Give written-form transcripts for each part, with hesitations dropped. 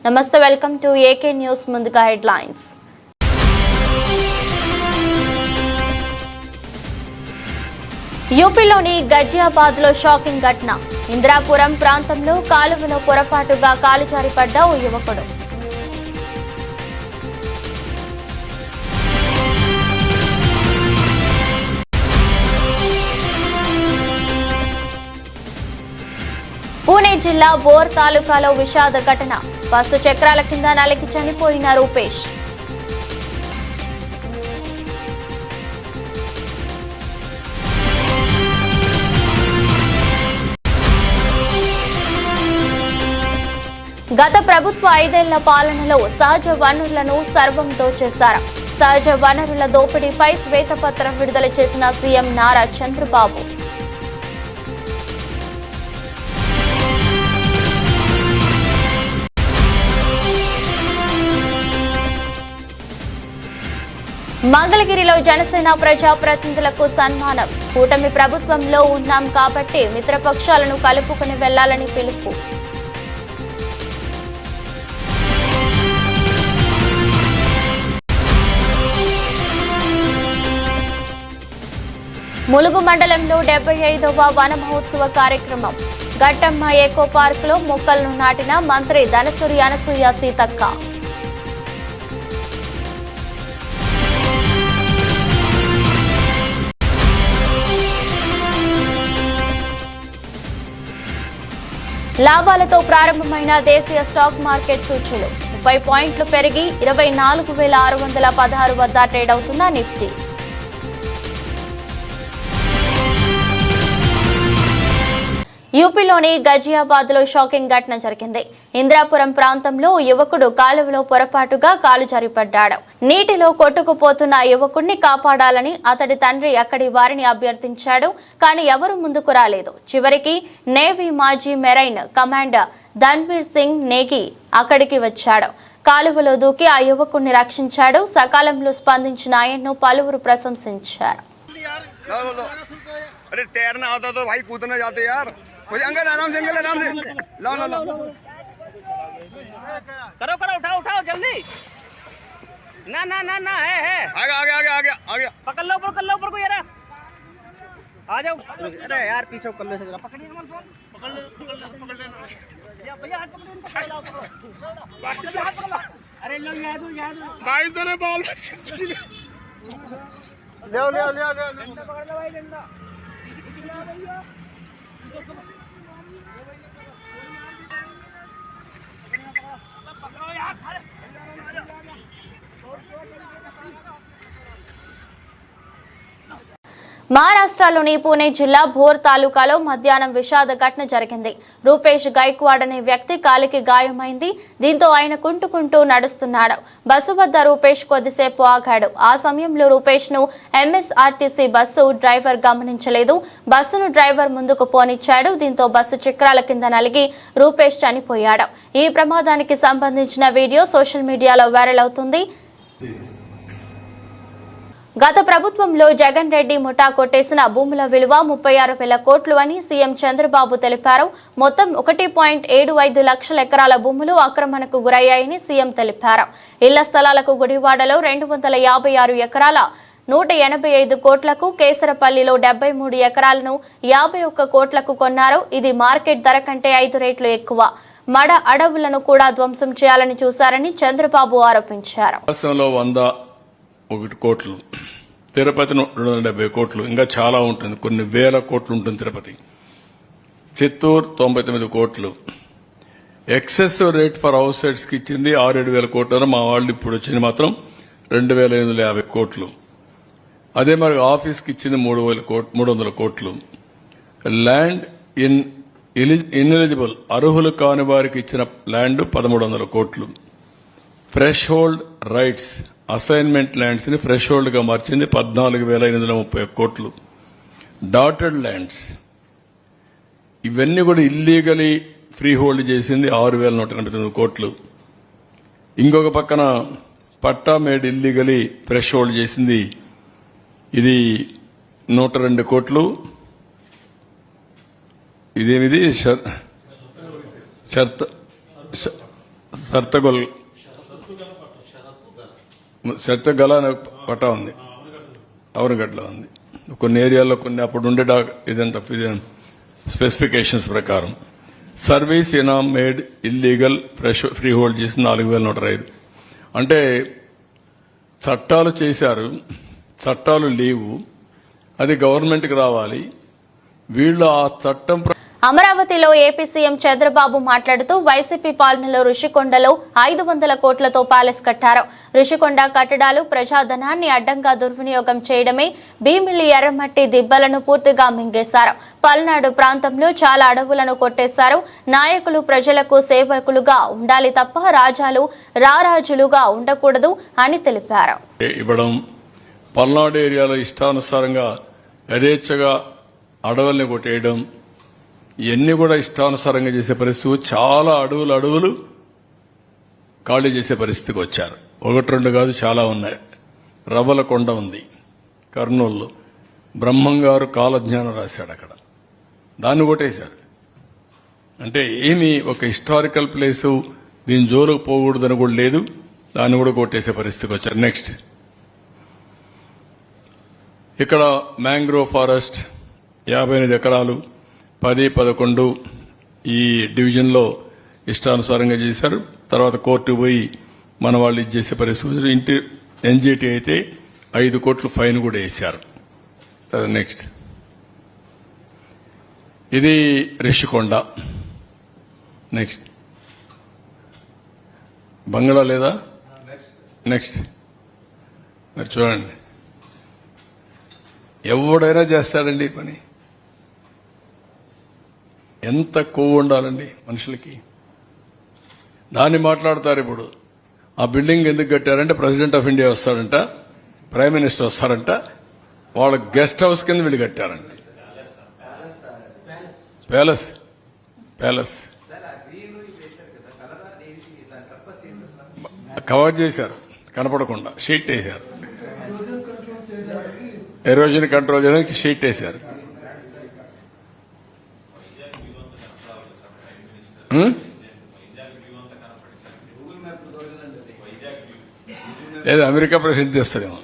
నమస్తే, welcome to AK news. ముందుగా headlines. యూపీలోని గజియాబాద్ లో షాకింగ్ ఘటన. ఇందిరాపురం ప్రాంతంలో కాలువలో పొరపాటుగా కాలు జారి పడ్డ ఓ యువకుడు. పూణే జిల్లా బోర్ తాలూకాలో విషాద ఘటన. బస్సు చక్రాల కింద నలిగి చనిపోయిన రూపేష్. గత ప్రభుత్వ 5 ఏళ్ల పాలనలో సహజ వనరులను సర్వం దోచేశారు. సహజ వనరుల దోపిడీపై శ్వేతపత్రం విడుదల చేసిన సీఎం నారా చంద్రబాబు. మంగళగిరిలో జనసేన ప్రజాప్రతినిధులకు సన్మానం. కూటమి ప్రభుత్వంలో ఉన్నాం కాబట్టి మిత్రపక్షాలను కలుపుకుని వెళ్లాలని పిలుపు. ములుగు మండలంలో 75వ వన మహోత్సవ కార్యక్రమం. గట్టమ్మ ఏకో పార్క్ లో మొక్కలను నాటిన మంత్రి ధనసూరి అనసూయ సీతక్క. లాభాలతో ప్రారంభమైన దేశీయ స్టాక్ మార్కెట్ సూచీలు 30 పాయింట్లు పెరిగి 24,616 వద్ద ట్రేడ్ అవుతున్న నిఫ్టీ. యూపీలోని గజియాబాద్ లో షాకింగ్ ఘటన జరిగింది. ఇందిరాపురం ప్రాంతంలో యువకుడు కాలువలో పొరపాటుగా కాలు జారిపడ్డాడు. నీటిలో కొట్టుకుపోతున్న యువకుడిని కాపాడాలని అతడి తండ్రి అక్కడి వారిని అభ్యర్థించాడు. కానీ ఎవరూ ముందుకు రాలేదు. చివరికి నేవీ మాజీ మెరైన్ కమాండర్ ధన్వీర్ సింగ్ నేగి అక్కడికి వచ్చాడు. కాలువలో దూకి ఆ యువకుడిని రక్షించాడు. సకాలంలో స్పందించిన ఆయన్ను పలువురు ప్రశంసించారు. आराम से लो करो उठाओ जल्दी। ना है आगे पकड़ लो ऊपर को यार, आ जाओ। अरे यार पीछे कर लो से जरा, पकड़िए फोन, पकड़ लेना भैया, हाथ पकड़ो। अरे लो याद गाइस ने बॉल ले पकड़ लो भाई डंडा। మహారాష్ట్రలోని పూణే జిల్లా భోర్ తాలూకాలో మధ్యాహ్నం విషాద ఘటన జరిగింది. రూపేష్ గైక్వాడ్ అనే వ్యక్తి కాలికి గాయమైంది. దీంతో ఆయన కుంటుకుంటూ నడుస్తున్నాడు. బస్సు వద్ద రూపేష్ కొద్దిసేపు ఆగాడు. ఆ సమయంలో రూపేష్ ను ఎంఎస్ఆర్టీసీ బస్సు డ్రైవర్ గమనించలేదు. బస్సును డ్రైవర్ ముందుకు పోనిచ్చాడు. దీంతో బస్సు చక్రాల కింద నలిగి రూపేష్ చనిపోయాడు. ఈ ప్రమాదానికి సంబంధించిన వీడియో సోషల్ మీడియాలో వైరల్ అవుతుంది. గత ప్రభుత్వంలో జగన్ రెడ్డి ముఠా కొట్టేసిన భూముల విలువ 36,000 కోట్లు అని సీఎం చంద్రబాబు తెలిపారు. మొత్తం 1.75 లక్షల ఎకరాల భూములు ఆక్రమణకు గురయ్యాయని సీఎం తెలిపారు. ఇళ్ల స్థలాలకు గుడివాడలో 256 ఎకరాల 185 కోట్లకు, కేసరపల్లిలో 73 ఎకరాలను 51 కోట్లకు కొన్నారు. ఇది మార్కెట్ ధర కంటే 5 రెట్లు ఎక్కువ. మడ అడవులను కూడా ధ్వంసం చేయాలని చూశారని చంద్రబాబు ఆరోపించారు. 101 కోట్లు, తిరుపతి 270 కోట్లు, ఇంకా చాలా ఉంటుంది, కొన్ని వేల కోట్లు ఉంటుంది తిరుపతి. చిత్తూరు 99 కోట్లు. Excessive rate for house sites కి ఇచ్చింది 6-7 కోట్లు. మా వాళ్ళు ఇప్పుడు వచ్చింది మాత్రం 2,850 కోట్లు. అదే మరి ఆఫీస్ కి ఇచ్చింది 300 కోట్లు. ల్యాండ్ ఇన్ఎలిజిబుల్ అర్హులు కాని వారికి ఇచ్చిన ల్యాండ్ 1,300 కోట్లు. Fresh hold rights assignment lands ని ఫ్రెష్ హోల్డ్ గా మార్చింది 14,830 కోట్లు. డాటెడ్ ల్యాండ్స్ ఇవన్నీ కూడా ఇల్లీగలీ ఫ్రీ హోల్డ్ చేసింది 6,189 కోట్లు. ఇంకొక పక్కన పట్టా మేడ్ ఇల్లీగలీ ఫ్రెష్ హోల్డ్ చేసింది ఇది 102 కోట్లు. ఇదేమిది సర్తగొల్ శరత్గల అనే పట్ట ఉంది, అవరగడ్డలో ఉంది. కొన్ని ఏరియాల్లో కొన్ని అప్పుడు ఉండే ఇదంతా స్పెసిఫికేషన్స్ ప్రకారం సర్వీస్ ఇనామ్ మేడ్ ఇల్లీగల్ ఫ్రీ హోల్డ్ చేసి 4,105. అంటే చట్టాలు చేశారు, చట్టాలు లేవు, అది గవర్నమెంట్కి రావాలి. వీళ్ళు ఆ చట్టం అమరావతిలో ఏపీ సీఎం చంద్రబాబు మాట్లాడుతూ వైసీపీ పాలనలో రుషికొండలో 500 కోట్లతో ప్యాలెస్ కట్టారు. రుషికొండ కట్టడాలు ప్రజాధనాన్ని అడ్డంగా దుర్వినియోగం చేయడమే, భీమిలి ఎర్రమట్టి దిబ్బలను పూర్తిగా మింగేశారు. పల్నాడు ప్రాంతంలో చాలా అడవులను కొట్టేశారు. నాయకులు ప్రజలకు సేవకులుగా ఉండాలి తప్ప రారాజులుగా ఉండకూడదు అని తెలిపారు. ఇవ్వడం, పల్నాడు ఏరియాలో ఇష్టానుసారంగా యథేచ్ఛగా అడవుల్ని కొట్టేయడం, ఇవన్నీ కూడా ఇష్టానుసారంగా చేసే పరిస్థితి. చాలా అడవులు ఖాళీ చేసే పరిస్థితికి వచ్చారు. 1-2 కాదు, చాలా ఉన్నాయి. రవ్వలకొండ ఉంది కర్నూలులో, బ్రహ్మంగారు కాలజ్ఞానం రాశాడు అక్కడ, దాన్ని కొట్టేశారు. అంటే ఏమి ఒక హిస్టారికల్ ప్లేసు, దీని జోలుకు పోకూడదని కూడా లేదు, దాన్ని కూడా కొట్టేసే పరిస్థితికి వచ్చారు. నెక్స్ట్, ఇక్కడ మ్యాంగ్రోవ్ ఫారెస్ట్ 58 ఎకరాలు 10-11 ఈ డివిజన్లో ఇష్టానుసారంగా చేశారు. తర్వాత కోర్టు పోయి మన వాళ్ళు ఇది చేసే పరిస్థితి. ఇంటి ఎన్జిటి అయితే 5 కోట్లు ఫైన్ కూడా వేశారు. నెక్స్ట్, ఇది రిషికొండ. నెక్స్ట్, బంగ్లా లేదా? నెక్స్ట్, మరి చూడండి, ఎవడైనా చేస్తాడండి ఈ పని. ఎంత కొవ్వు ఉండాలండి మనుషులకి. దాన్ని మాట్లాడతారు. ఇప్పుడు ఆ బిల్డింగ్ ఎందుకు కట్టారంటే ప్రెసిడెంట్ ఆఫ్ ఇండియా వస్తాడంట, ప్రైమ్ మినిస్టర్ వస్తారంట, వాళ్ళ గెస్ట్ హౌస్ కింద వీళ్ళు కట్టారండి. ప్యాలెస్ కవర్ చేశారు, కనపడకుండా షీట్ వేశారు. ఎరోజన్ కంట్రోల్ చేయడానికి షీట్ వేశారు. లేదా అమెరికా ప్రెసిడెంట్ చేస్తారేమో.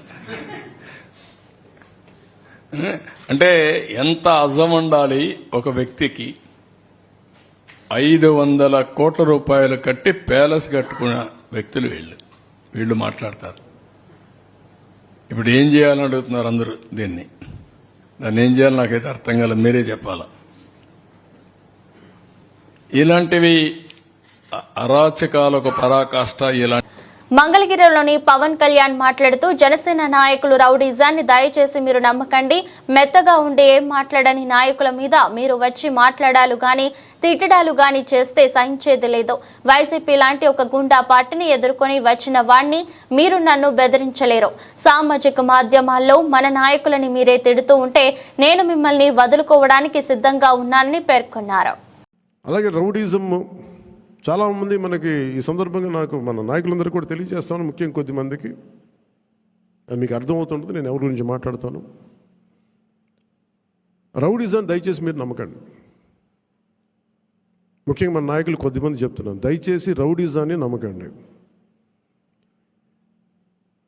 అంటే ఎంత అజం ఉండాలి ఒక వ్యక్తికి. 500 కోట్ల రూపాయలు కట్టి ప్యాలెస్ కట్టుకున్న వ్యక్తులు వీళ్ళు మాట్లాడతారు. ఇప్పుడు ఏం చేయాలని అడుగుతున్నారు అందరూ. దాన్ని ఏం చేయాలి నాకైతే అర్థం కాలేదు, మీరే చెప్పాలా. ఇలాంటివి అరాచకాలకు పరాకాష్ట. ఇలాంటి మంగళగిరిలోని పవన్ కళ్యాణ్ మాట్లాడుతూ జనసేన నాయకులు రౌడీజాన్ని దయచేసి మీరు నమ్మకండి. మెత్తగా ఉండి ఏం మాట్లాడని నాయకుల మీద మీరు వచ్చి మాట్లాడాలు గాని తిట్టడాలు గాని చేస్తే సహించేది లేదు. వైసీపీ లాంటి ఒక గుండా పార్టీని ఎదుర్కొని వచ్చిన వాణ్ణి మీరు నన్ను బెదిరించలేరు. సామాజిక మాధ్యమాల్లో మన నాయకులని మీరే తిడుతూ ఉంటే నేను మిమ్మల్ని వదులుకోవడానికి సిద్ధంగా ఉన్నానని పేర్కొన్నారు. అలాగే రౌడీజం చాలామంది మనకి ఈ సందర్భంగా నాకు మన నాయకులందరూ కూడా తెలియజేస్తాను, ముఖ్యంగా కొద్దిమందికి అది మీకు అర్థమవుతుంటుంది నేను ఎవరి గురించి మాట్లాడతాను. రౌడీజం దయచేసి మీరు నమ్మకండి. ముఖ్యంగా మన నాయకులు కొద్దిమంది చెప్తున్నాను, దయచేసి రౌడీజాన్ని నమ్మకండి.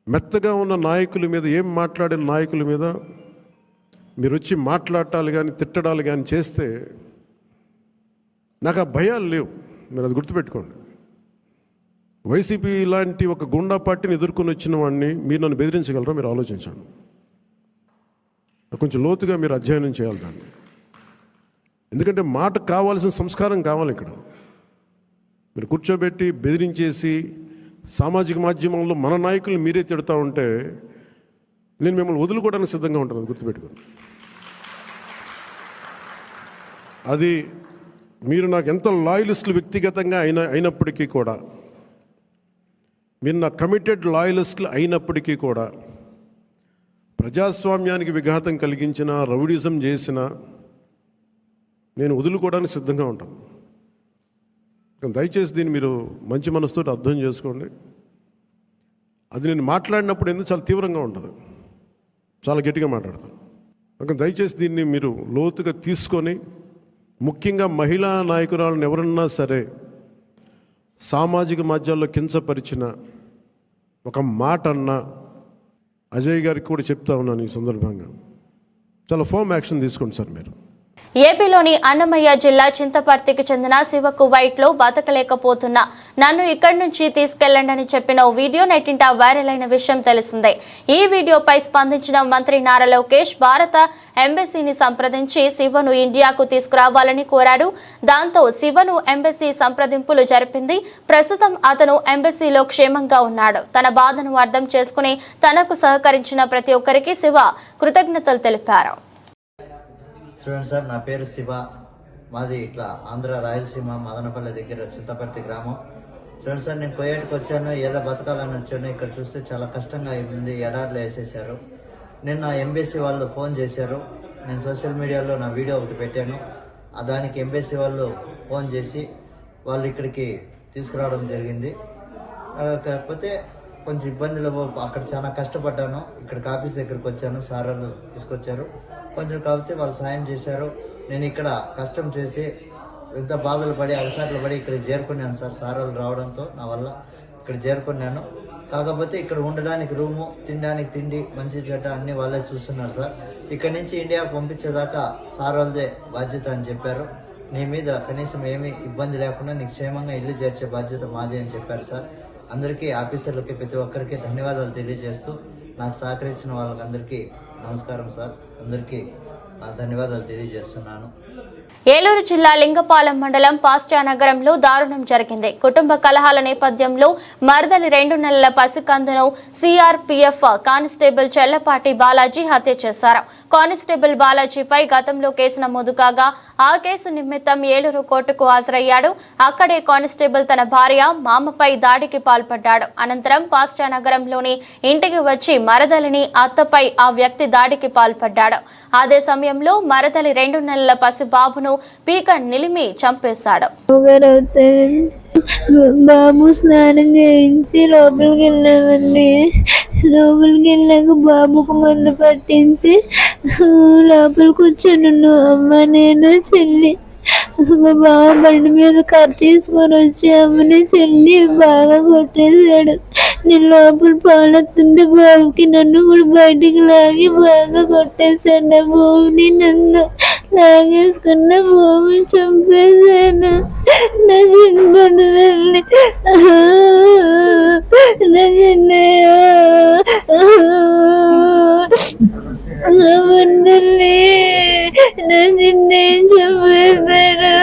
మెత్తగా ఉన్న నాయకుల మీద, ఏం మాట్లాడిన నాయకుల మీద మీరు వచ్చి మాట్లాడాలి కానీ తిట్టడాలు కానీ చేస్తే నాకు ఆ భయాలు లేవు. మీరు అది గుర్తుపెట్టుకోండి. వైసీపీ లాంటి ఒక గుండా పార్టీని ఎదుర్కొని వచ్చిన వాడిని మీరు నన్ను బెదిరించగలరా? మీరు ఆలోచించండి. కొంచెం లోతుగా మీరు అధ్యయనం చేయాలి దాన్ని. ఎందుకంటే మాట కావాల్సిన సంస్కారం కావాలి. ఇక్కడ మీరు కూర్చోబెట్టి బెదిరించేసి సామాజిక మాధ్యమంలో మన నాయకుల్ని మీరే తిడతా ఉంటే నేను మిమ్మల్ని వదులుకోవడానికి సిద్ధంగా ఉంటాను. అది గుర్తుపెట్టుకోండి. అది మీరు నాకు ఎంత లాయలిస్టులు వ్యక్తిగతంగా అయినప్పటికీ కూడా, మీరు నా కమిటెడ్ లాయలిస్టులు అయినప్పటికీ కూడా, ప్రజాస్వామ్యానికి విఘాతం కలిగించిన, రౌడీజం చేసిన నేను వదులుకోవడానికి సిద్ధంగా ఉంటాను. దయచేసి దీన్ని మీరు మంచి మనసుతో అర్థం చేసుకోండి. అది నేను మాట్లాడినప్పుడు ఎందుకు చాలా తీవ్రంగా ఉంటుంది, చాలా గట్టిగా మాట్లాడతాను. దయచేసి దీన్ని మీరు లోతుగా తీసుకొని, ముఖ్యంగా మహిళా నాయకురాలను ఎవరన్నా సరే సామాజిక మాధ్యమాల్లో కించపరిచిన ఒక మాట అన్న అజయ్ గారికి కూడా చెప్తా ఉన్నాను ఈ సందర్భంగా, చాలా ఫర్మ్ యాక్షన్ తీసుకోండి సార్ మీరు. ఏపీలోని అన్నమయ్య జిల్లా చింతపర్తికి చెందిన శివ కువైట్లో బతకలేకపోతున్నా, నన్ను ఇక్కడి నుంచి తీసుకెళ్లండి చెప్పిన ఓ వీడియో నెట్టింట వైరల్ అయిన విషయం తెలిసిందే. ఈ వీడియోపై స్పందించిన మంత్రి నారా లోకేష్ భారత ఎంబసీని సంప్రదించి శివను ఇండియాకు తీసుకురావాలని కోరాడు. దాంతో శివను ఎంబసీ సంప్రదింపులు జరిపింది. ప్రస్తుతం అతను ఎంబసీలో క్షేమంగా ఉన్నాడు. తన బాధను అర్థం చేసుకుని తనకు సహకరించిన ప్రతి ఒక్కరికి శివ కృతజ్ఞతలు తెలిపారు. చూడండి సార్, నా పేరు శివ, మాది ఇట్లా ఆంధ్ర రాయలసీమ మదనపల్లి దగ్గర చింతపర్తి గ్రామం. చూడండి సార్, నేను కోయేటికి వచ్చాను, ఏదో బతకాలని వచ్చాను. ఇక్కడ చూస్తే చాలా కష్టంగా ఉంది, ఎడార్లు వేసేసారు. నిన్న ఎంబసీ వాళ్ళు ఫోన్ చేశారు. నేను సోషల్ మీడియాలో నా వీడియో ఒకటి పెట్టాను. దానికి ఎంబసీ వాళ్ళు ఫోన్ చేసి వాళ్ళు ఇక్కడికి తీసుకురావడం జరిగింది. కాకపోతే కొంచెం ఇబ్బందులు, అక్కడ చాలా కష్టపడ్డాను. ఇక్కడికి ఆఫీస్ దగ్గరికి వచ్చాను, సార్ వాళ్ళు తీసుకొచ్చారు. కొంచెం కాకపోతే వాళ్ళు సాయం చేశారు. నేను ఇక్కడ కష్టం చేసి ఎంత బాధలు పడి అలసాట్లు పడి ఇక్కడ చేరుకున్నాను సార్. సార్ వాళ్ళు రావడంతో నా వల్ల ఇక్కడ చేరుకున్నాను. కాకపోతే ఇక్కడ ఉండడానికి రూము, తినడానికి తిండి, మంచి చెడ్డ అన్ని వాళ్ళే చూస్తున్నారు సార్. ఇక్కడ నుంచి ఇండియాకు పంపించేదాకా సార్ వాళ్ళదే బాధ్యత అని చెప్పారు. నీ మీద కనీసం ఏమీ ఇబ్బంది లేకుండా నీకు క్షేమంగా ఇల్లు చేర్చే బాధ్యత మాది అని చెప్పారు సార్. అందరికీ ఆఫీసర్లకి ప్రతి ఒక్కరికి ధన్యవాదాలు తెలియజేస్తూ నాకు సహకరించిన వాళ్ళకందరికీ నమస్కారం సార్. అందరికీ ధన్యవాదాలు తెలియజేస్తున్నాను. ఏలూరు జిల్లా లింగపాలెం మండలం పాస్టానగరంలో దారుణం జరిగింది. కుటుంబ కలహాల నేపథ్యంలో మరదలి 2 నెలల పసికందును సిఆర్పీఎఫ్ కానిస్టేబుల్ చెల్లపాటి బాలాజీ హత్య చేశారు. కానిస్టేబుల్ బాలాజీపై గతంలో కేసు నమోదు కాగా ఆ కేసు నిమిత్తం ఏలూరు కోర్టుకు హాజరయ్యాడు. అక్కడే కానిస్టేబుల్ తన భార్య, మామపై దాడికి పాల్పడ్డాడు. అనంతరం పాస్టానగరంలోని ఇంటికి వచ్చి మరదలిని, అత్తపై ఆ వ్యక్తి దాడికి పాల్పడ్డాడు. అదే సమయంలో మరదలి 2 నెలల పసి బాబును పీక నిలిమి చంపేశాడు. బాబు స్నానం చేయించి లోపలికి వెళ్ళామండి. లోపలికి వెళ్ళాక బాబుకు మందు పట్టించి లోపల కూర్చొని అమ్మ, నేను, చెల్లి. మా బావ బండి మీద కర్ర తీసుకొని వచ్చి అమ్మని, చెల్లి బాగా కొట్టేశాడు. నేను లోపల పాలెత్తుంటే బాబుకి నన్ను కూడా బయటికి లాగి బాగా కొట్టేశాడు. ఆ బాబుని నన్ను లాగేసుకున్న బాబుని చంపేశాను. నా చిన్నపడ్డదండి, నా చిన్నయ్య, నా బండల్ని, నా చిన్నయ్య చంపేశాడు.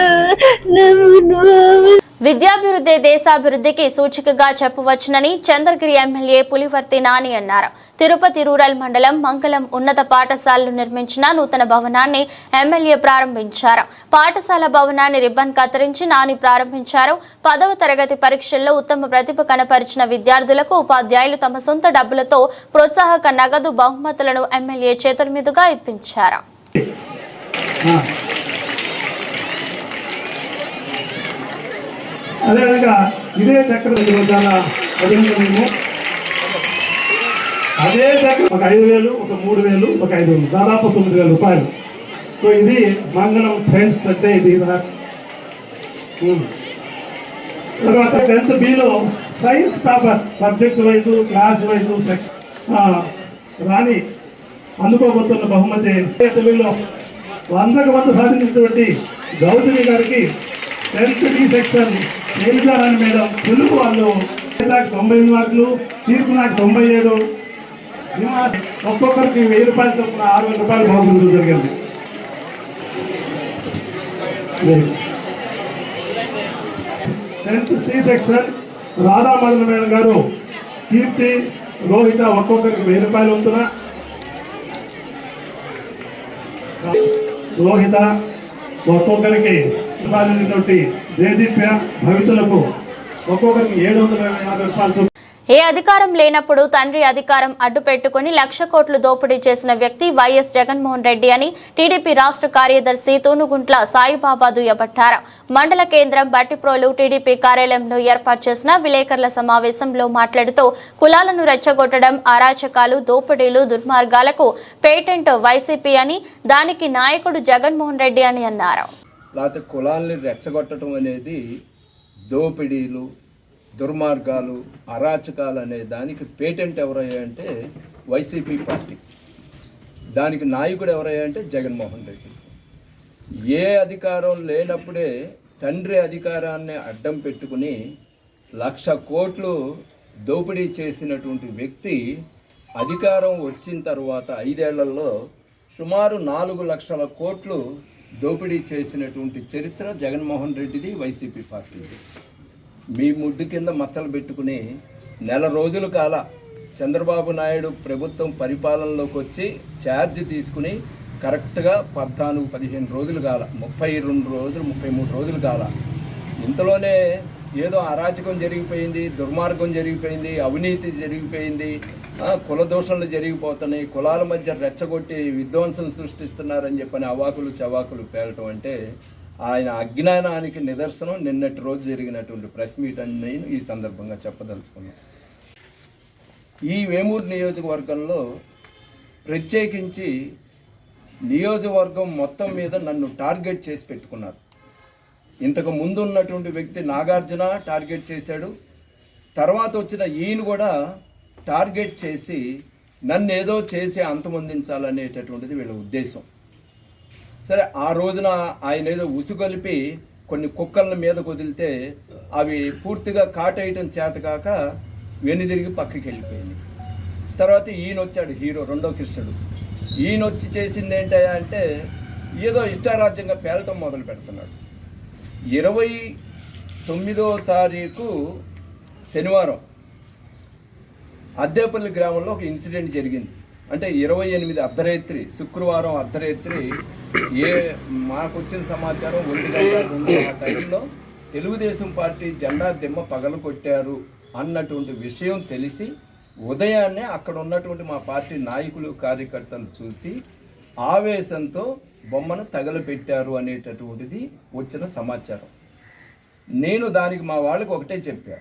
నా బాబు విద్యాభివృద్ధి దేశాభివృద్ధికి సూచికగా చెప్పవచ్చునని చంద్రగిరి ఎమ్మెల్యే పులివర్తి నాని అన్నారు. తిరుపతి రూరల్ మండలం మంగళం ఉన్నత పాఠశాలలో నిర్మించిన నూతన భవనాన్ని ఎమ్మెల్యే ప్రారంభించారు. పాఠశాల భవనాన్ని రిబ్బన్ కత్తిరించి నాని ప్రారంభించారు. 10వ తరగతి పరీక్షల్లో ఉత్తమ ప్రతిభ కనపరిచిన విద్యార్థులకు ఉపాధ్యాయులు తమ సొంత డబ్బులతో ప్రోత్సాహక నగదు బహుమతులను ఎమ్మెల్యే చేతుల మీదుగా ఇప్పించారు. అదేవిధంగా ఇదే చక్రం చాలా అభినందనము. అదే చక్రం ఒక 5,000, ఒక 3,000, ఒక 5,000, దాదాపు 9,000 రూపాయలు. సో ఇది మంగళం ఫ్రెండ్స్ అంటే ఇది. తర్వాత 10th Bలో science topper subject wise, class wise, Rani అందుకోబోతున్న బహుమతి తెలుగులో 100కు 100 సాధించినటువంటి గౌతమి గారికి 10th B సెక్షన్ ఏమిటారని మేడం తెలుగు వాళ్ళు 98 మార్కులు, తీర్పు నాకు 97. ఒక్కొక్కరికి 1000 రూపాయలు చొప్పున 6,000 రూపాయలు బాగుండడం జరిగింది. 10th C సెక్షన్ రాధామదన మేడం గారు, కీర్తి, రోహిత ఒక్కొక్కరికి 1000 రూపాయలు ఉంటున్నా. రోహిత ఒక్కొక్కరికి సాధించినటువంటి దేదీప్య భవితులకు ఒక్కొక్కరికి 750 రూపాయలు. ఏ అధికారం లేనప్పుడు తండ్రి అధికారం అడ్డు పెట్టుకుని 1,00,000 కోట్లు దోపిడీ చేసిన వ్యక్తి వైఎస్ జగన్మోహన్ రెడ్డి అని టీడీపీ రాష్ట్ర కార్యదర్శి తూనుగుంట్ల సాయిబాబా దుయ్యబట్టారు. మండల కేంద్రం బట్టిప్రోలు టీడీపీ కార్యాలయంలో ఏర్పాటు చేసిన విలేకరుల సమావేశంలో మాట్లాడుతూ కులాలను రెచ్చగొట్టడం, అరాచకాలు, దోపిడీలు, దుర్మార్గాలకు పేటెంట్ వైసీపీ అని, దానికి నాయకుడు జగన్మోహన్ రెడ్డి అని అన్నారు. కులాల్ని రెచ్చగొట్టడం అనేది దోపిడీలు, దుర్మార్గాలు, అరాచకాలు అనే దానికి పేటెంట్ ఎవరయ్యా అంటే వైసీపీ పార్టీ. దానికి నాయకుడు ఎవరయ్యా అంటే జగన్మోహన్ రెడ్డి. ఏ అధికారం లేనప్పుడే తండ్రి అధికారాన్ని అడ్డం పెట్టుకుని 1,00,000 కోట్లు దోపిడీ చేసినటువంటి వ్యక్తి అధికారం వచ్చిన తర్వాత 5 ఏళ్లలో సుమారు 4 లక్షల కోట్లు దోపిడీ చేసినటువంటి చరిత్ర జగన్మోహన్ రెడ్డిది, వైసీపీ పార్టీది. మీ ముడ్డు కింద మచ్చలు పెట్టుకుని నెల రోజుల కాల చంద్రబాబు నాయుడు ప్రభుత్వం పరిపాలనలోకి వచ్చి ఛార్జ్ తీసుకుని కరెక్ట్గా 14-15 రోజులు కాల, 32 రోజులు 33 రోజులు కాల. ఇంతలోనే ఏదో అరాచకం జరిగిపోయింది, దుర్మార్గం జరిగిపోయింది, అవినీతి జరిగిపోయింది, కుల దోషణలు జరిగిపోతున్నాయి, కులాల మధ్య రెచ్చగొట్టి విధ్వంసం సృష్టిస్తున్నారని చెప్పని అవాకులు చవాకులు పేలటం అంటే ఆయన అజ్ఞానానికి నిదర్శనం నిన్నటి రోజు జరిగినటువంటి ప్రెస్ మీట్ అని నేను ఈ సందర్భంగా చెప్పదలుచుకున్నాను. ఈ వేమూరు నియోజకవర్గంలో ప్రత్యేకించి నియోజకవర్గం మొత్తం మీద నన్ను టార్గెట్ చేసి పెట్టుకున్నారు. ఇంతకు ముందు ఉన్నటువంటి వ్యక్తి నాగార్జున టార్గెట్ చేశాడు, తర్వాత వచ్చిన ఈయన కూడా టార్గెట్ చేసి నన్ను ఏదో చేసి అంతమొందించాలనేటటువంటిది వీళ్ళ ఉద్దేశం. సరే, ఆ రోజున ఆయన ఏదో ఉసుగొలిపి కొన్ని కుక్కల మీద వదిలితే అవి పూర్తిగా కాటేయటం చేతకాక వెనుదిరిగి పక్కకి వెళ్ళిపోయింది. తర్వాత ఈయన వచ్చాడు, హీరో రెండో కృష్ణుడు. ఈయన వచ్చి చేసింది ఏంటయ్యా అంటే ఏదో ఇష్టారాజ్యంగా పేలటం మొదలు పెడుతున్నాడు. 29వ తారీఖు శనివారం అద్దేపల్లి గ్రామంలో ఒక ఇన్సిడెంట్ జరిగింది. అంటే 28 అర్ధరాత్రి, శుక్రవారం అర్ధరాత్రి, మాకు వచ్చిన సమాచారం 1 ఆ టైంలో తెలుగుదేశం పార్టీ జెండా దిమ్మ పగలు కొట్టారు అన్నటువంటి విషయం తెలిసి ఉదయాన్నే అక్కడ ఉన్నటువంటి మా పార్టీ నాయకులు కార్యకర్తలు చూసి ఆవేశంతో బొమ్మను తగలపెట్టారు అనేటటువంటిది వచ్చిన సమాచారం. నేను దానికి మా వాళ్ళకి ఒకటే చెప్పా,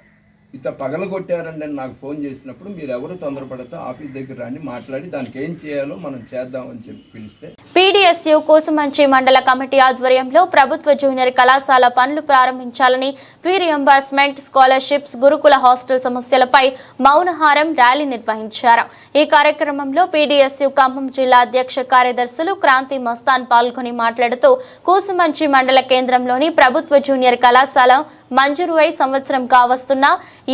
ఇట్లా పగలగొట్టారండి అని నాకు ఫోన్ చేసినప్పుడు మీరు ఎవరు తొందరపడితే ఆఫీస్ దగ్గర రాని మాట్లాడి దానికి ఏం చేయాలో మనం చేద్దామని చెప్పి పిలిస్తే పీడీఎస్యు కూసుమంచి మండల కమిటీ ఆధ్వర్యంలో ప్రభుత్వ జూనియర్ కళాశాల పనులు ప్రారంభించాలని, ఫీ రియంబర్స్మెంట్, స్కాలర్షిప్స్, గురుకుల హాస్టల్ సమస్యలపై మౌనహారం ర్యాలీ నిర్వహించారు. ఈ కార్యక్రమంలో పీడీఎస్యు ఖమ్మం జిల్లా అధ్యక్ష కార్యదర్శులు క్రాంతి మస్తాన్ పాల్గొని మాట్లాడుతూ కూసుమంచి మండల కేంద్రంలోని ప్రభుత్వ జూనియర్ కళాశాల మంజూరు అయి సంవత్సరం కావస్తున్నా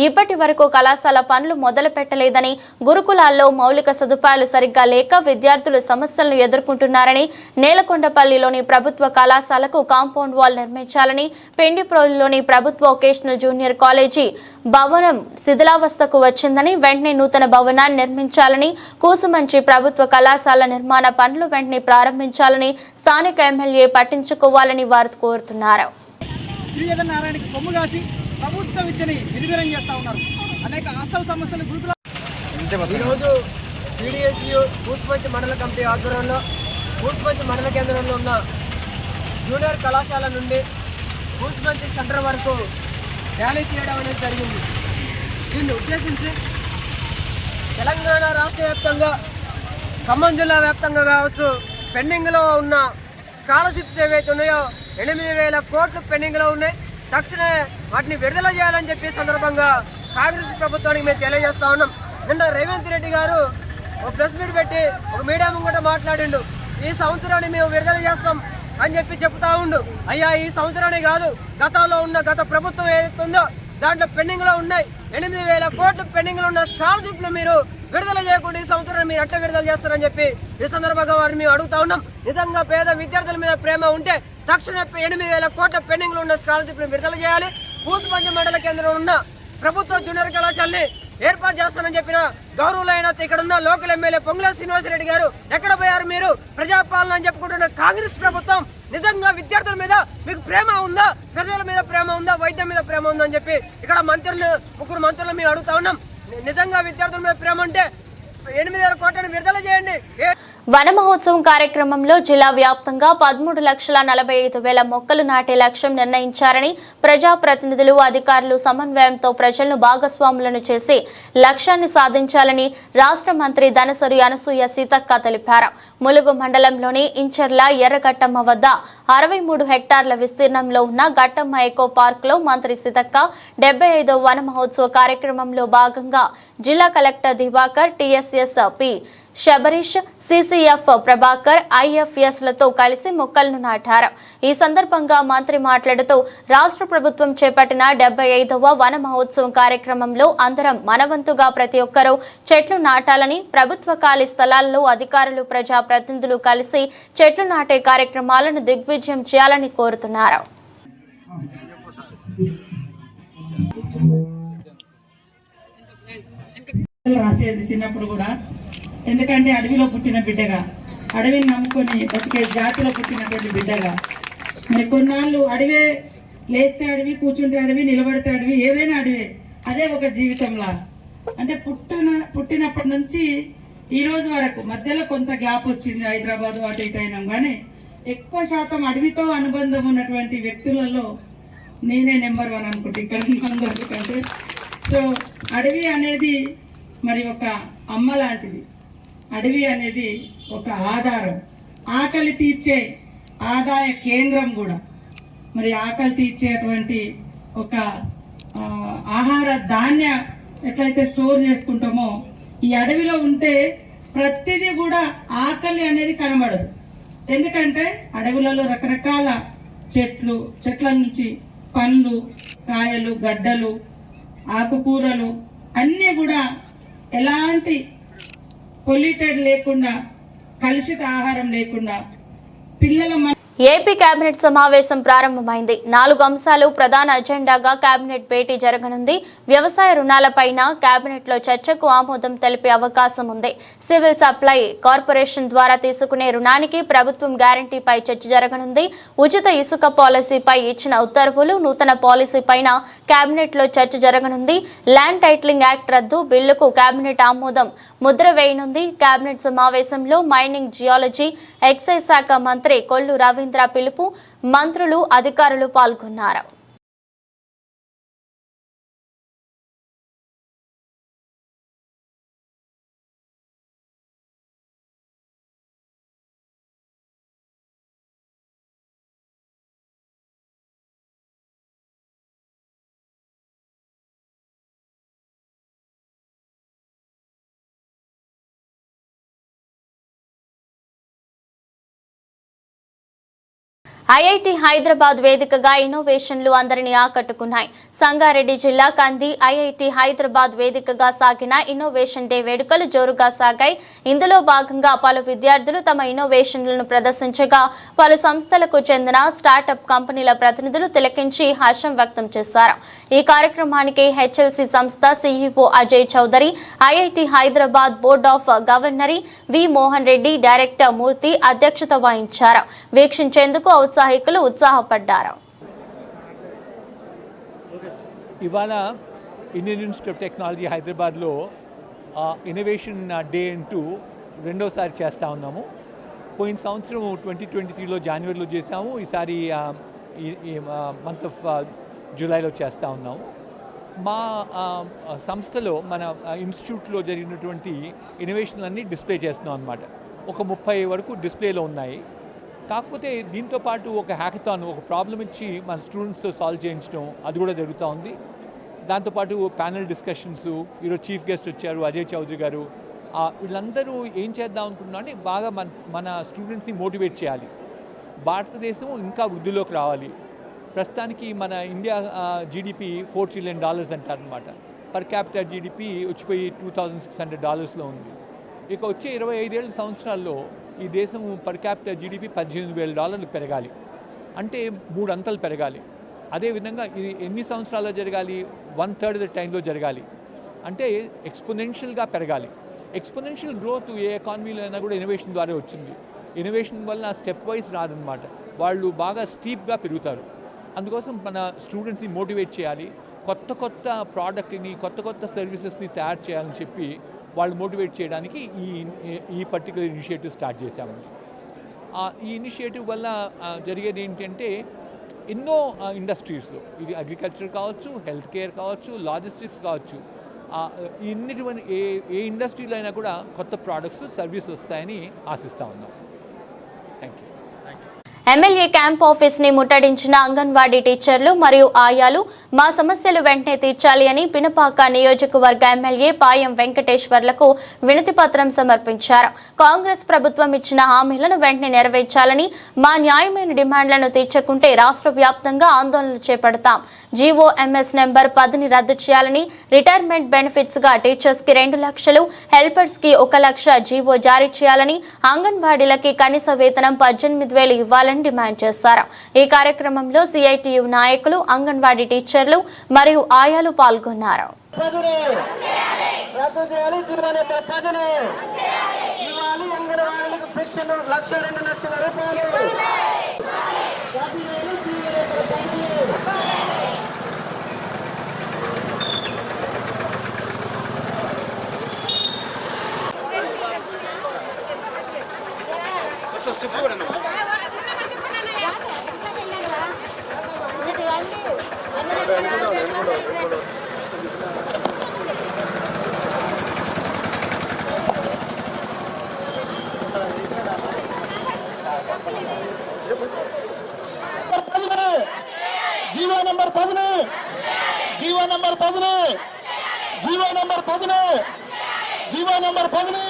ఇప్పటి వరకు కళాశాల పనులు మొదలు పెట్టలేదని, గురుకులాల్లో మౌలిక సదుపాయాలు సరిగ్గా లేక విద్యార్థులు సమస్యలను ఎదుర్కొంటున్నారని, నేలకొండపల్లిలోని ప్రభుత్వ కళాశాలకు కాంపౌండ్ వాల్ నిర్మించాలని, పెండిప్రోలులోని ప్రభుత్వ వొకేషనల్ జూనియర్ కాలేజీ భవనం శిథిలావస్థకు వచ్చిందని, వెంటనే నూతన భవనాన్ని నిర్మించాలని, కూసుమంచి ప్రభుత్వ కళాశాల నిర్మాణ పనులు వెంటనే ప్రారంభించాలని స్థానిక ఎమ్మెల్యే పట్టించుకోవాలని వారు కోరుతున్నారు. శ్రీజగన్ నారాయణకి కొమ్ము కాసి ప్రభుత్వ విద్యని నిర్వీర్యం చేస్తూ ఉన్నారు. అనేక హాస్టల్ సమస్యలు గురుకుల. ఈరోజు పీడీఎస్యు కూసుమంచి మండల కమిటీ ఆధ్వర్యంలో కూసుమంచి మండల కేంద్రంలో ఉన్న జూనియర్ కళాశాల నుండి కూసుమంచి సెంటర్ వరకు ర్యాలీ చేయడం అనేది జరిగింది. దీన్ని ఉద్దేశించి తెలంగాణ రాష్ట్ర వ్యాప్తంగా, ఖమ్మం జిల్లా వ్యాప్తంగా కావచ్చు, పెండింగ్లో ఉన్న స్కాలర్షిప్స్ ఏవైతే ఉన్నాయో 8,000 కోట్లు పెండింగ్లో ఉన్నాయి. తక్షణమే వాటిని విడుదల చేయాలని చెప్పి సందర్భంగా కాంగ్రెస్ ప్రభుత్వానికి మేము తెలియజేస్తా ఉన్నాం. నిన్న రేవంత్ రెడ్డి గారు ఒక ప్రెస్ మీట్ పెట్టి ఒక మీడియా ముంగట మాట్లాడిండు, ఈ సంవత్సరాన్ని మేము విడుదల చేస్తాం అని చెప్పి చెప్తా ఉండు. అయ్యా, ఈ సంవత్సరాన్ని కాదు, గతంలో ఉన్న గత ప్రభుత్వం ఏదైతే ఉందో దాంట్లో పెండింగ్లో ఉన్నాయి 8,000 కోట్లు పెండింగ్లో ఉన్న స్కాలర్షిప్లు మీరు విడుదల చేయకుండా ఈ సంవత్సరం మీరు ఎట్లా విడుదల చేస్తారని చెప్పి ఈ సందర్భంగా వారిని మేము అడుగుతా ఉన్నాం. నిజంగా పేద విద్యార్థుల మీద ప్రేమ ఉంటే తక్షణ 8,000 కోట్ల పెండింగ్లో ఉన్న స్కాలర్షిప్లు విడుదల చేయాలి. కూసుమంచి మండల కేంద్రంలో ఉన్న ప్రభుత్వ జూనియర్ కళాశాలని ఏర్పాటు చేస్తానని చెప్పిన గౌరవులైన ఇక్కడ ఉన్న లోకల్ ఎమ్మెల్యే పొంగులేటి శ్రీనివాసరెడ్డి గారు ఎక్కడ పోయారు? మీరు ప్రజాపాలన అని చెప్పుకుంటున్న కాంగ్రెస్ ప్రభుత్వం నిజంగా విద్యార్థుల మీద మీకు ప్రేమ ఉందా? ప్రజల మీద ప్రేమ ఉందా? వైద్యం మీద ప్రేమ ఉందా అని చెప్పి ఇక్కడ ముగ్గురు మంత్రులు మేము అడుగుతా ఉన్నాం. నిజంగా విద్యార్థుల మీద ప్రేమ ఉంటే 8,000 కోట్లను విడుదల చేయండి. వన మహోత్సవం కార్యక్రమంలో జిల్లా వ్యాప్తంగా 13,45,000 మొక్కలు నాటే లక్ష్యం నిర్ణయించారని ప్రజాప్రతినిధులు అధికారులు సమన్వయంతో ప్రజలను భాగస్వాములను చేసి లక్ష్యాన్ని సాధించాలని రాష్ట్ర మంత్రి ధనసరి అనసూయ సీతక్క తెలిపారు. ములుగు మండలంలోని ఇంచర్ల ఎర్రగట్టమ్మ వద్ద 63 హెక్టార్ల విస్తీర్ణంలో ఉన్న గట్టమ్మ ఎకో పార్క్ లో మంత్రి సీతక్క 75వ వన మహోత్సవ కార్యక్రమంలో భాగంగా జిల్లా collector Divakar, TSS P Sabarish, CCF Prabhakar, ఐఎఫ్ఎస్లతో కలిసి మొక్కలను నాటారు. ఈ సందర్భంగా మంత్రి మాట్లాడుతూ రాష్ట్ర ప్రభుత్వం చేపట్టిన 75వ వన మహోత్సవం కార్యక్రమంలో అందరం మనవంతుగా ప్రతి ఒక్కరూ చెట్లు నాటాలని, ప్రభుత్వ ఖాళీ స్థలాల్లో అధికారులు, ప్రజాప్రతినిధులు కలిసి చెట్లు నాటే కార్యక్రమాలను దిగ్విజయం చేయాలని కోరుతున్నారు. రాసేది చిన్నప్పుడు కూడా, ఎందుకంటే అడవిలో పుట్టిన బిడ్డగా, అడవిని నమ్ముకొని బతికే జాతిలో పుట్టినటువంటి బిడ్డగా, మరి కొన్నాళ్ళు అడవే, లేస్తే అడవి, కూర్చుంటే అడవి, నిలబడితే అడవి, ఏదైనా అడవే, అదే ఒక జీవితంలా. అంటే పుట్టినప్పటి నుంచి ఈ రోజు వరకు మధ్యలో కొంత గ్యాప్ వచ్చింది, హైదరాబాద్ అటు ఇటు అయినాం, కానీ ఎక్కువ శాతం అడవితో అనుబంధం ఉన్నటువంటి వ్యక్తులలో నేనే నెంబర్ 1 అనుకుంటే ఇక్కడ అందరికంటే. సో అడవి అనేది మరి ఒక అమ్మ లాంటిది. అడవి అనేది ఒక ఆధారం, ఆకలి తీర్చే ఆదాయ కేంద్రం కూడా. మరి ఆకలి తీర్చేటువంటి ఒక ఆహార ధాన్య ఎట్లయితే స్టోర్ చేసుకుంటామో, ఈ అడవిలో ఉంటే ప్రతిదీ కూడా ఆకలి అనేది కనబడదు. ఎందుకంటే అడవులలో రకరకాల చెట్ల నుంచి పండ్లు, కాయలు, గడ్డలు, ఆకుకూరలు అన్నీ కూడా ఎలాంటి పొల్యూటెడ్ లేకుండా, కలుషిత ఆహారం లేకుండా పిల్లల ఏపీ కేబినెట్ సమావేశం ప్రారంభమైంది. 4 అంశాలు ప్రధాన అజెండాగా కేబినెట్ భేటీ జరగనుంది. వ్యవసాయ రుణాలపైన కేబినెట్ లో చర్చకు ఆమోదం తెలిపే అవకాశం ఉంది. సివిల్ సప్లై కార్పొరేషన్ ద్వారా తీసుకునే రుణానికి ప్రభుత్వం గ్యారంటీపై చర్చ జరగనుంది. ఉచిత ఇసుక పాలసీపై ఇచ్చిన ఉత్తర్వులు, నూతన పాలసీ పైన కేబినెట్ లో చర్చ జరగనుంది. ల్యాండ్ టైటిలింగ్ యాక్ట్ రద్దు బిల్లుకు కేబినెట్ ఆమోదం ముద్ర వేయనుంది. కేబినెట్ సమావేశంలో మైనింగ్, జియాలజీ, ఎక్సైజ్ శాఖ మంత్రి కొల్లు రవీంద్ర పిలుపు, మంత్రులు, అధికారులు పాల్గొన్నారు. ఐఐటి హైదరాబాద్ వేదికగా ఇన్నోవేషన్లు అందరినీ ఆకట్టుకున్నాయి. సంగారెడ్డి జిల్లా కంది ఐఐటి హైదరాబాద్ వేదికగా సాగిన ఇన్నోవేషన్ డే వేడుకలు జోరుగా సాగాయి. ఇందులో భాగంగా పలు విద్యార్థులు తమ ఇన్నోవేషన్లను ప్రదర్శించగా, పలు సంస్థలకు చెందిన స్టార్టప్ కంపెనీల ప్రతినిధులు తిలకించి హర్షం వ్యక్తం చేశారు. ఈ కార్యక్రమానికి హెచ్ఎల్సి సంస్థ CEO Ajay Chaudhary, IIT Hyderabad board of governors V Mohan Reddy, director Murthy అధ్యక్షత వహించారు. వీక్షించేందుకు ఉత్సాహికులు ఉత్సాహపడ్డారు. ఇవాళ ఇండియన్ ఇన్స్టిట్యూట్ ఆఫ్ టెక్నాలజీ హైదరాబాద్లో ఇన్నోవేషన్ డే అంటూ రెండోసారి చేస్తూ ఉన్నాము. పోయిన సంవత్సరం 2023లో జనవరిలో చేసాము. ఈసారి ఈ మంత్ ఆఫ్ జూలైలో చేస్తూ ఉన్నాము. మా సంస్థలో, మన ఇన్స్టిట్యూట్లో జరిగినటువంటి ఇన్నోవేషన్లన్నీ డిస్ప్లే చేస్తున్నాం అన్నమాట. ఒక 30 వరకు డిస్ప్లేలో ఉన్నాయి. కాకపోతే దీంతో పాటు ఒక హ్యాకథాన్, ఒక ప్రాబ్లం ఇచ్చి మన స్టూడెంట్స్తో సాల్వ్ చేయించడం, అది కూడా జరుగుతూ ఉంది. దాంతోపాటు ప్యానెల్ డిస్కషన్స్, ఈరోజు చీఫ్ గెస్ట్ వచ్చారు అజయ్ చౌదరి గారు. వీళ్ళందరూ ఏం చేద్దాం అనుకుంటున్నా అంటే బాగా మన స్టూడెంట్స్ని మోటివేట్ చేయాలి. భారతదేశం ఇంకా వృద్ధిలోకి రావాలి. ప్రస్తుతానికి మన ఇండియా జీడిపి $4 trillion అంటారనమాట. పర్ క్యాపిటల్ జీడిపి వచ్చిపోయి $2,600 ఉంది. ఇక వచ్చే 25 సంవత్సరాల్లో ఈ దేశం పర్ క్యాపిటల్ జీడిపి $18,000 పెరగాలి. అంటే 3 అంతలు పెరగాలి. అదేవిధంగా ఇది ఎన్ని సంవత్సరాల్లో జరగాలి? 1/3 ద టైంలో జరగాలి. అంటే ఎక్స్పోనెన్షియల్గా పెరగాలి. ఎక్స్పోనెన్షియల్ గ్రోత్ ఏ ఎకానమీలో అయినా కూడా ఇన్నోవేషన్ ద్వారా వచ్చింది. ఇన్నోవేషన్ వల్ల స్టెప్ వైజ్ రాదనమాట, వాళ్ళు బాగా స్టీప్గా పెరుగుతారు. అందుకోసం మన స్టూడెంట్స్ని మోటివేట్ చేయాలి, కొత్త కొత్త ప్రోడక్ట్ని, కొత్త కొత్త సర్వీసెస్ని తయారు చేయాలని చెప్పి వాళ్ళు మోటివేట్ చేయడానికి ఈ పర్టికులర్ ఇనిషియేటివ్ స్టార్ట్ చేశామండి. ఈ ఇనిషియేటివ్ వల్ల జరిగేది ఏంటంటే ఎన్నో ఇండస్ట్రీస్లో, ఇది అగ్రికల్చర్ కావచ్చు, హెల్త్ కేర్ కావచ్చు, లాజిస్టిక్స్ కావచ్చు, ఇన్నిటువంటి ఏ ఇండస్ట్రీలో అయినా కూడా కొత్త ప్రోడక్ట్స్, సర్వీస్ వస్తాయని ఆశిస్తూ ఉన్నాం. Thank you. MLA camp office ని ముట్టడించిన అంగన్వాడీ టీచర్లు మరియు ఆయాలు మా సమస్యలు వెంటనే తీర్చాలి అని పినపాక నియోజకవర్గ ఎమ్మెల్యే పాయం వెంకటేశ్వర్లకు వినతి పత్రం సమర్పించారు. కాంగ్రెస్ ప్రభుత్వం ఇచ్చిన హామీలను వెంటనే నెరవేర్చాలని, మా న్యాయమైన డిమాండ్లను తీర్చకుంటే రాష్ట్ర వ్యాప్తంగా ఆందోళనలు చేపడతాం. జీఓఎంఎస్ నెంబర్ 10ని రద్దు చేయాలని, రిటైర్మెంట్ బెనిఫిట్స్ గా టీచర్స్ కి 2 లక్షలు, హెల్పర్స్ కి 1 లక్ష జీవో జారీ చేయాలని, అంగన్వాడీలకి కనీస వేతనం 18,000 ఇవ్వాలని డిమాండ్ చేశారు. ఈ కార్యక్రమంలో సిఐటియు నాయకులు, అంగన్వాడీ టీచర్లు మరియు ఆయాలు పాల్గొన్నారు. GO number 10, GO number 10, GO number 10, GO number 10,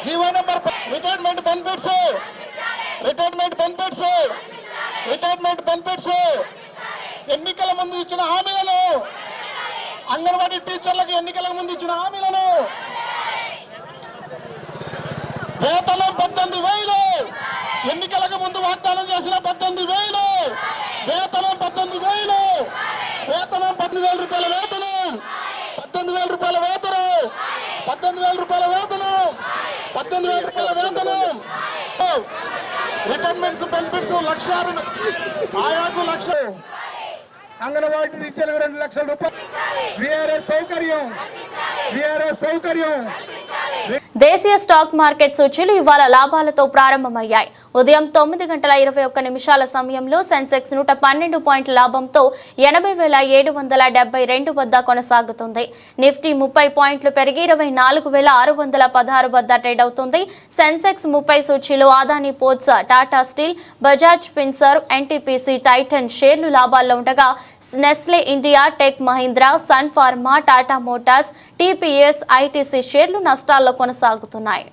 GO number retirement benefits, retirement benefits, retirement benefits, ఎన్నికల ముందు ఇచ్చిన హామీలను, అంగన్వాడీ టీచర్లకు ఎన్నికల ముందు ఇచ్చిన హామీలను, వేతనం 18,000, ఎన్నికలకు ముందు వాగ్దానం చేసిన 18,000, వేతనం 18,000, వేతనం 18,000 రూపాయల వేతనం, 18,000 రూపాయల వేతనం, 18,000 రూపాయల వేతనం, 18,000 రూపాయల వేతనం, రిటైర్మెంట్స్ బెనిఫిట్స్ 1,00,000, ఆయాకు 1,00,000, అంగన్వాడీ టీచర్లకు 2 లక్షల రూపాయలు, విఆర్ఎస్ సౌకర్యం, విఆర్ఎస్ సౌకర్యం. దేశీయ స్టాక్ మార్కెట్ సూచీలు ఇవాళ లాభాలతో ప్రారంభమయ్యాయి. ఉదయం 9:21 సమయంలో సెన్సెక్స్ 112 పాయింట్ల లాభంతో 80,772 వద్ద కొనసాగుతుంది. నిఫ్టీ 30 పాయింట్లు పెరిగి 24,616 వద్ద ట్రేడ్ అవుతుంది. సెన్సెక్స్ 30 సూచీలో Adani Ports, Tata Steel, Bajaj Finserv, NTPC, Titan షేర్లు లాభాల్లో ఉండగా Nestle India, Tech Mahindra, Sun Pharma, Tata Motors, TPS, ITC షేర్లు నష్టాల్లో కొనసాగుతున్నాయి.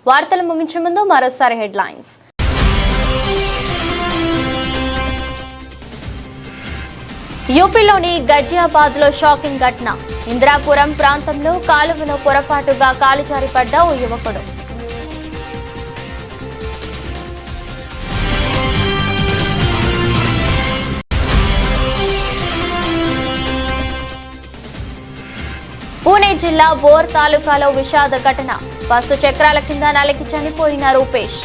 వార్తలు ముగించే ముందు మరోసారి హెడ్లైన్స్. యూపీలోని గజియాబాద్ లో షాకింగ్ ఘటన. ఇందిరాపురం ప్రాంతంలో కాలువలో పొరపాటుగా కాలు జారిపడ్డ ఓ యువకుడు. పూణే జిల్లా బోర్ తాలూకాలో విషాద ఘటన. బస్సు చక్రాల కింద నలిగి చనిపోయిన రూపేష్.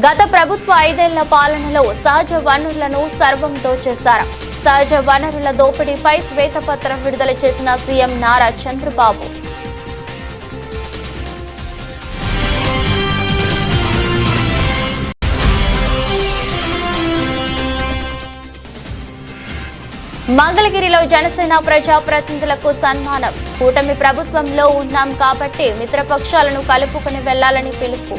గత ప్రభుత్వ 5 ఏళ్ల పాలనలో సహజ వనరులను సర్వం దోచేశారు. సహజ వనరుల దోపిడీపై శ్వేతపత్రం విడుదల చేసిన సీఎం నారా చంద్రబాబు. మంగళగిరిలో జనసేన ప్రజాప్రతినిధులకు సన్మానం. కూటమి ప్రభుత్వంలో ఉన్నాం కాబట్టి మిత్రపక్షాలను కలుపుకుని వెళ్లాలని పిలుపు.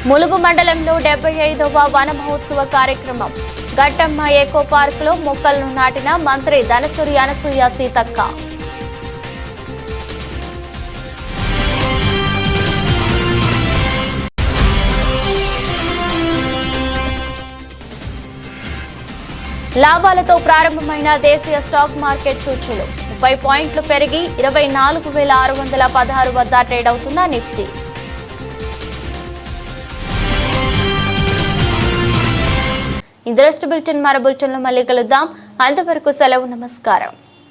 ములుగు మండలంలో 75వ వన మహోత్సవ కార్యక్రమం. గట్టమ్మ ఎకో పార్కులో మొక్కలను నాటిన మంత్రి ధనసూరి అనసూయ సీతక్క. లాభాలతో ప్రారంభమైన దేశీయ స్టాక్ మార్కెట్ సూచీలు 30 పాయింట్లు పెరిగి 24,616 వద్ద ట్రేడ్ అవుతున్న నిఫ్టీ. ఇంట్రెస్ట్ బులెటిన్ మరో బులెటిన్లో మళ్ళీ కలుద్దాం. అంతవరకు సెలవు, నమస్కారం.